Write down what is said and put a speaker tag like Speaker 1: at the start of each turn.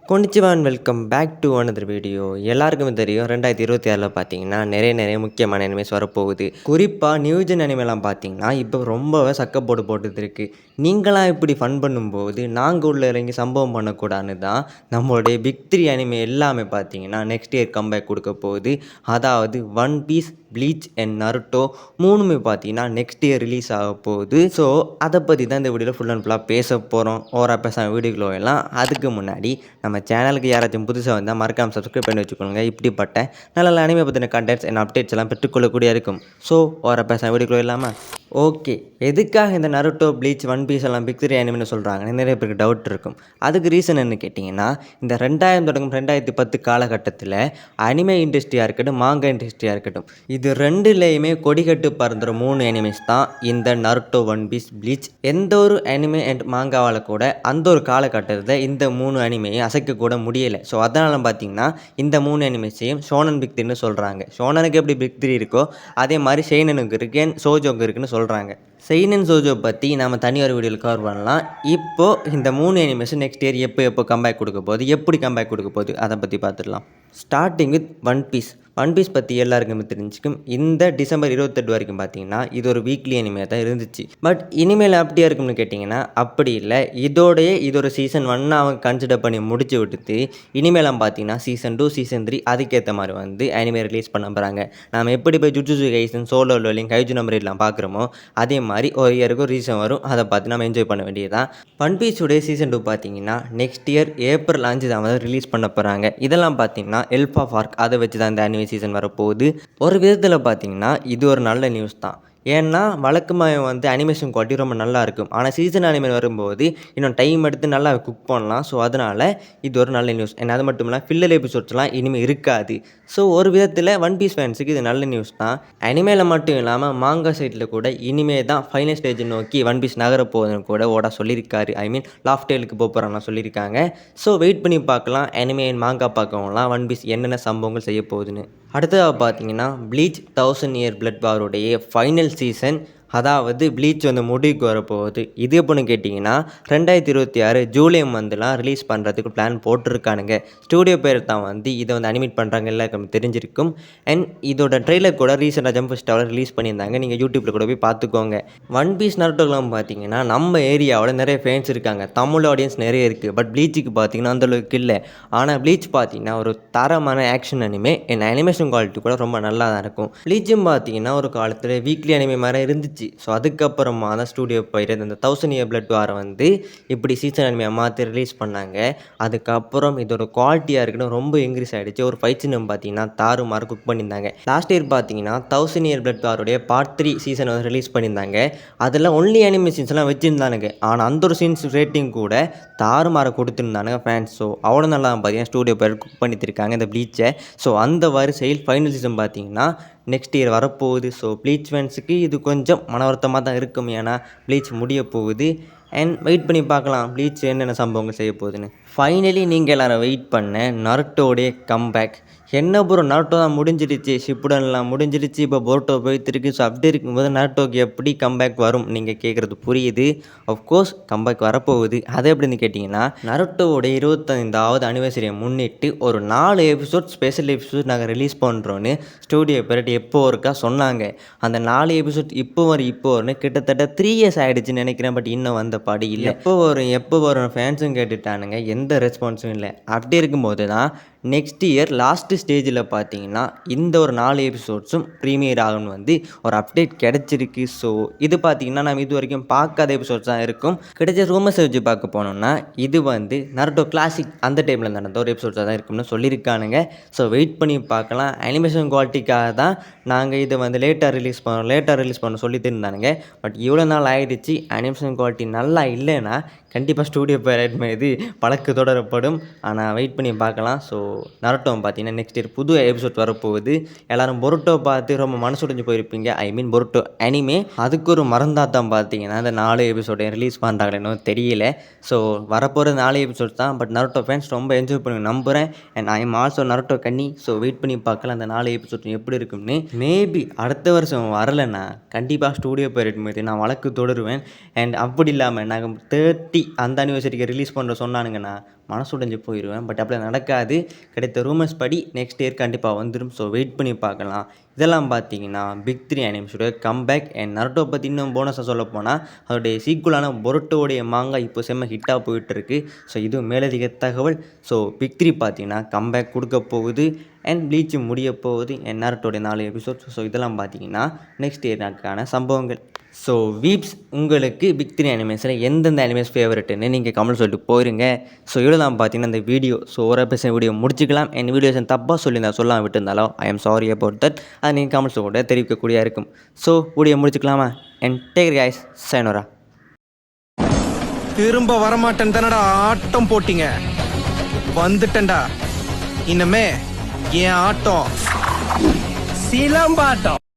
Speaker 1: konnichiwa and welcome back to another video. எல்லாருக்குமே தெரியும் 2026ல் பார்த்தீங்கன்னா நிறைய முக்கியமான அனிமேஸ் வரப்போகுது. குறிப்பாக நியூஜன் அனிமேலாம் பார்த்தீங்கன்னா இப்போ ரொம்பவே சக்கப்போடு போட்டுட்டு இருக்கு. நீங்களாம் இப்படி ஃபன் பண்ணும்போது நாங்கள் உள்ள இறங்கி சம்பவம் பண்ணக்கூடாதுன்னு தான் நம்மளுடைய பிக் 3 அனிமே எல்லாமே பார்த்தீங்கன்னா நெக்ஸ்ட் இயர் கம்பேக் கொடுக்க போகுது. அதாவது One Piece, Bleach and Naruto மூணுமே பார்த்தீங்கன்னா நெக்ஸ்ட் இயர் ரிலீஸ் ஆக போகுது. ஸோ அதை பற்றி தான் இந்த வீடியோவில் ஃபுல் அண்ட் ஃபுல்லாக பேச போகிறோம். ஓவராக பேச வீடியோக்குள்ள எல்லாம் அதுக்கு முன்னாடி நம்ம சேனலுக்கு யாராச்சும் புதுசாக வந்தால் மறக்காமல் சப்ஸ்கிரைப் பண்ணி வச்சுக்கோங்க. இப்படிப்பட்ட நல்ல அனிமே பற்றின கண்டென்ட்ஸ் அண்ட் அப்டேட்ஸ் எல்லாம் பெற்றுக்கொள்ளக்கூடிய இருக்கும். ஸோ ஓவராக பேச வீடியோக்குள்ள இல்லாமல் ஓகே, எதுக்காக இந்த நருட்டோ, ப்ளீச், ஒன் பீஸ் எல்லாம் பிக் 3 அனிமேன்னு சொல்கிறாங்கன்னு நிறைய பேருக்கு டவுட் இருக்கும். அதுக்கு ரீசன் என்ன கேட்டிங்கன்னா, இந்த 2000 தொடங்கும் 2010 காலகட்டத்தில் அனிமே இண்டஸ்ட்ரியாக இருக்கட்டும், மாங்கா இண்டஸ்ட்ரியாக இருக்கட்டும், இது ரெண்டுலேயுமே கொடிகட்டு பறந்துற 3 அனிமேஸ் தான் இந்த நருட்டோ, ஒன் பீஸ், ப்ளீச். எந்த ஒரு அனிமே அண்ட் மாங்காவால் கூட அந்த ஒரு காலகட்டத்தில் இந்த 3 அனிமையும் அசைக்கக்கூட முடியலை. ஸோ அதனால் பார்த்தீங்கன்னா இந்த 3 அனிமேஸையும் ஷோனன் பிக் 3ன்னு சொல்கிறாங்க. ஷோனனுக்கு எப்படி பிக் 3 இருக்கோ அதே மாதிரி ஷெய்னனுக்கு இருக்கு அண்ட் சோஜோக்கு இருக்குன்னு சொல்கிறாங்க. செயினன் சோஜோ பற்றி நம்ம தனி ஒரு வீடியோவில் கவர் பண்ணலாம். இப்போது இந்த 3 அனிமேஷன் நெக்ஸ்ட் இயர் எப்போ கம்பேக் கொடுக்க போகுது, எப்படி கம்பேக் கொடுக்க போகுது அதை பற்றி பார்த்துடலாம். Starting with One Piece. One Piece பற்றி எல்லாருக்குமே தெரிஞ்சுக்கும். இந்த டிசம்பர் 28 வரைக்கும் பார்த்தீங்கன்னா இது ஒரு வீக்லி அனிமே தான் இருந்துச்சு. பட் இனிமேல் அப்படியா இருக்கும்னு கேட்டிங்கன்னா அப்படி இல்லை. இதோடைய இது ஒரு சீசன் 1 அவங்க கன்சிடர் பண்ணி முடிச்சு விட்டுட்டு இனிமேலாம் பார்த்தீங்கன்னா சீசன் 2, சீசன் 3 அதுக்கேற்ற மாதிரி வந்து அனிமே ரிலீஸ் பண்ண போகிறாங்க. நம்ம எப்படி போய் Jujutsu Kaisen, Solo Leveling, Kaiju number எல்லாம் பார்க்குறோமோ அதே மாதிரி ஒரு இயருக்கு ஒரு சீசன் வரும். அதை பார்த்து நம்ம என்ஜாய் பண்ண வேண்டியதுதான். ஒன் பீஸுடைய சீசன் 2 பார்த்தீங்கன்னா நெக்ஸ்ட் இயர் ஏப்ரல் 5 தான் வந்து ரிலீஸ் பண்ண போகிறாங்க. இதெல்லாம் பார்த்தீங்கன்னா எல்ஃபா ஃபார்க் அதை வச்சு தான் இந்த அனிமே சீசன் வரப்போகுது. ஒரு விதத்தில் பார்த்தீங்கன்னா இது ஒரு நல்ல நியூஸ் தான். ஏன்னா வழக்கமாக வந்து அனிமேஷன் குவாலிட்டி ரொம்ப நல்லா இருக்கும். ஆனால் சீசன் அனிமே வரும்போது இன்னும் டைம் எடுத்து நல்லா குக் பண்ணலாம். ஸோ அதனால் இது ஒரு நல்ல நியூஸ். ஏன்னா அது மட்டும் இல்லை, ஃபில்லர் எபிசோட்ஸ்லாம் இனிமேல் இருக்காது. ஸோ ஒரு விதத்தில் ஒன் பீஸ் ஃபேன்ஸுக்கு இது நல்ல நியூஸ் தான். அனிமேல மட்டும் இல்லாமல் மாங்கா சைட்டில் கூட இனிமே தான் ஃபைனல் ஸ்டேஜ் நோக்கி ஒன் பீஸ் நகர போகுதுன்னு கூட ஓடா சொல்லியிருக்காரு. ஐ மீன் லாஃப்டேலுக்கு போகிறாங்கன்னா சொல்லியிருக்காங்க. ஸோ வெயிட் பண்ணி பார்க்கலாம் அனிமே மாங்கா பார்க்கவங்களாம் ஒன் பீஸ் என்னென்ன சம்பவங்கள் செய்ய போகுதுன்னு. அடுத்ததாக பார்த்தீங்கன்னா ப்ளீச் 1000 இயர் பிளட் வாருடைய ஃபைனல் சீசன், அதாவது ப்ளீச் வந்து முடிவுக்கு வரப்போகுது. இது எப்படின்னு கேட்டிங்கன்னா 2026 ஜூலை மந்த்லாம் ரிலீஸ் பண்ணுறதுக்கு பிளான் போட்டிருக்கானுங்க. ஸ்டூடியோ பேர் தான் வந்து இதை வந்து அனிமேட் பண்ணுறாங்க எல்லாருக்கும் தெரிஞ்சிருக்கும். அண்ட் இதோட ட்ரெய்லர் கூட ரீசெண்டாக ஜம்ப் ஃபெஸ்டிவலில் ரிலீஸ் பண்ணியிருந்தாங்க. நீங்கள் யூடியூப்பில் கூட போய் பார்த்துக்கோங்க. ஒன் பீஸ் நருட்டோலாம் பார்த்தீங்கன்னா நம்ம ஏரியாவோட நிறைய ஃபேன்ஸ் இருக்காங்க. தமிழ் ஆடியன்ஸ் நிறைய இருக்குது. பட் ப்ளீச்சுக்கு பார்த்தீங்கன்னா அந்தளவுக்கு இல்லை. ஆனால் ப்ளீச் பார்த்தீங்கன்னா ஒரு தரமான action anime and animation quality கூட ரொம்ப நல்லா தான் இருக்கும். ப்ளீச்சும் பார்த்தீங்கன்னா ஒரு காலத்தில் வீக்லி அனிமே மாதிரி இருந்துச்சு. ஸோ அதுக்கப்புறமா தான் ஸ்டூடியோ போயிட்டு அந்த 1000 இயர் பிளட் வாரை வந்து இப்படி சீசன் அனிமையாக மாற்றி ரிலீஸ் பண்ணாங்க. அதுக்கப்புறம் இதோட குவாலிட்டியாக இருக்குன்னு ரொம்ப இன்க்ரீஸ் ஆகிடுச்சு. ஒரு ஃபைட் சீன் பார்த்தீங்கன்னா தாறுமாறு குக் பண்ணியிருந்தாங்க. லாஸ்ட் இயர் பார்த்தீங்கன்னா 1000 இயர் பிளட் வாருடைய பார்ட் 3 சீசன் வந்து ரிலீஸ் பண்ணியிருந்தாங்க. அதில் ஒன்லி அனிமே சீன்ஸ்லாம் வச்சுருந்தானுங்க. ஆனால் அந்த ஒரு சீன்ஸ் ரேட்டிங் கூட தாறுமாற கொடுத்துருந்தானுங்க ஃபேன்ஸ். ஸோ அவ்வளோ நல்லா பார்த்தீங்கன்னா ஸ்டூடியோ போய் குக் பண்ணியிருக்காங்க இந்த ப்ளீச்சை. ஸோ அந்த வரிசையில் ஃபைனல் சீசன் பார்த்தீங்கன்னா நெக்ஸ்ட் இயர் வரப்போகுது. ஸோ ப்ளீச் ஃபேன்ஸுக்கு இது கொஞ்சம் மன வருத்தமாக தான் இருக்கும். ஏன்னா ப்ளீச் முடிய போகுது. அண்ட் வெயிட் பண்ணி பார்க்கலாம் ப்ளீச் என்னென்ன சம்பவங்கள் செய்ய போகுதுன்னு. ஃபைனலி நீங்கள் எல்லோரும் வெயிட் பண்ண நருட்டோடைய கம்பேக். என்ன ப்ரோ, நருட்டோ தான் முடிஞ்சிடுச்சு, ஷிப்புடன்லாம் முடிஞ்சிடுச்சு, இப்போ போருட்டோ போயிட்டுருக்கு. ஸோ அப்படி இருக்கும்போது நருட்டோக்கு எப்படி கம்பேக் வரும் நீங்கள் கேட்குறது புரியுது. அஃப்கோர்ஸ் கம்பேக் வரப்போகுது. அது எப்படின்னு கேட்டிங்கன்னா நருட்டோவோடைய 25வது அனிவர்சரியை முன்னிட்டு ஒரு 4 எபிசோட் ஸ்பெஷல் எபிசோட் நாங்கள் ரிலீஸ் பண்ணுறோன்னு ஸ்டூடியோ பேரட் எப்போ ஒருக்கா சொன்னாங்க. அந்த 4 எபிசோட் இப்போ வரும்னு கிட்டத்தட்ட 3 இயர்ஸ் ஆகிடுச்சுன்னு நினைக்கிறேன். பட் இன்னும் வந்த பாடி இல்லை. எப்போ வரும் ஃபேன்ஸும் கேட்டுட்டானுங்க, எந்த ரெஸ்பான்ஸும் இல்லை. அப்படி இருக்கும்போது தான் நெக்ஸ்ட் இயர் லாஸ்ட் ஸ்டேஜில் பார்த்தீங்கன்னா இந்த ஒரு 4 எபிசோட்ஸும் ப்ரீமியர் ஆகணும்னு வந்து ஒரு அப்டேட் கிடச்சிருக்கு. ஸோ இது பார்த்தீங்கன்னா நம்ம இது வரைக்கும் பார்க்காத எபிசோட்ஸ் தான் இருக்கும். கிடைச்ச ரூமர்ஸை வச்சு பார்க்க போனோம்னா இது வந்து நருட்டோ கிளாசிக் அந்த டைமில் நடந்த ஒரு எபிசோட்ஸாக தான் இருக்கும்னு சொல்லியிருக்கானுங்க. ஸோ வெயிட் பண்ணி பார்க்கலாம். அனிமேஷன் குவாலிட்டிக்காக தான் நாங்கள் இதை வந்து லேட்டாக ரிலீஸ் பண்ண சொல்லிட்டு இருந்தானுங்க. பட் இவ்வளோ நாள் ஆகிடுச்சு. அனிமேஷன் குவாலிட்டி நல்லா இல்லைன்னா கண்டிப்பாக ஸ்டூடியோ பேரட் மீது வழக்கு தொடரப்படும். ஆனால் வெயிட் பண்ணி பார்க்கலாம். ஸோ நருட்டோ பார்த்தீங்கன்னா நெக்ஸ்ட் இயர் புது எபிசோட் வரப்போகுது. எல்லோரும் பொருட்டோ பார்த்து ரொம்ப மனசுடைஞ்சு போயிருப்பீங்க. ஐ மீன் பொருட்டோ அனிமே. அதுக்கு ஒரு மறந்தாத்தான் பார்த்தீங்கன்னா இந்த 4 எபிசோடையும் ரிலீஸ் பண்ணுறாங்களேன்னு தெரியல. ஸோ வரப்போகிற 4 எபிசோட் தான். பட் நருட்டோ ஃபேன்ஸ் ரொம்ப என்ஜாய் பண்ணி நம்புகிறேன். And I am also Naruto கன்னி. ஸோ வெயிட் பண்ணி பார்க்கலாம் அந்த 4 எபிசோட் எப்படி இருக்கும்னு. மேபி அடுத்த வருஷம் வரலைன்னா கண்டிப்பாக ஸ்டூடியோ பேரட் மீது நான் வழக்கு தொடருவேன். அண்ட் அப்படி இல்லாமல் நாங்கள் 30 50 அந்த அனிவர்சரிக்கு ரிலீஸ் பண்ணுற சொன்னானுங்கன்னா மனசு உடைஞ்சு போயிடுவேன். பட் அப்படிலாம் நடக்காது. கிடைத்த ரூமர்ஸ் படி நெக்ஸ்ட் இயர் கண்டிப்பாக வந்துடும். ஸோ வெயிட் பண்ணி பார்க்கலாம். இதெல்லாம் பார்த்தீங்கன்னா பிக் 3 அனிமேஸோட கம்பேக். அண்ட் நருட்டோ பற்றி இன்னும் போனஸாக சொல்லப்போனால் அதோடைய சீக்குவலான பொருட்டோடைய மாங்கா இப்போ செம்ம ஹிட்டாக போயிட்டுருக்கு. ஸோ இதுவும் மேலதிக தகவல். ஸோ பிக் 3 பார்த்தீங்கன்னா கம்பேக் கொடுக்க போகுது. அண்ட் ப்ளீச் முடிய போகுது. And நருட்டோடைய 4 episode. ஸோ இதெல்லாம் பார்த்தீங்கன்னா நெக்ஸ்ட் இயர்க்கான சம்பவங்கள். ஸோ வீப்ஸ், உங்களுக்கு பிக் 3 அனிமேஸில் எந்தெந்த அனிமேஸ் ஃபேவரெட்டுன்னு நீங்கள் கமெண்ட் சொல்லிட்டு போயிருங்க. ஸோ இவ்வளோ தான் பார்த்தீங்கன்னா இந்த வீடியோ. ஸோ ஒரு எபிசோட் வீடியோ முடிச்சிக்கலாம். என் வீடியோஸ் தப்பாக சொல்லியிருந்தா சொல்லாமல் விட்டுருந்தாலும் I am sorry about that. அதை நீங்கள் கமெண்ட்ஸ் கூட தெரிவிக்கக்கூடியா இருக்கும். ஸோ வீடியோ முடிச்சுக்கலாமா? And take guys, sayonara.
Speaker 2: திரும்ப வரமாட்டேன் தானடா ஆட்டம் போட்டீங்க. வந்துட்டேன்டா. இனிமே என் ஆட்டம் சிலம்பாட்டம்.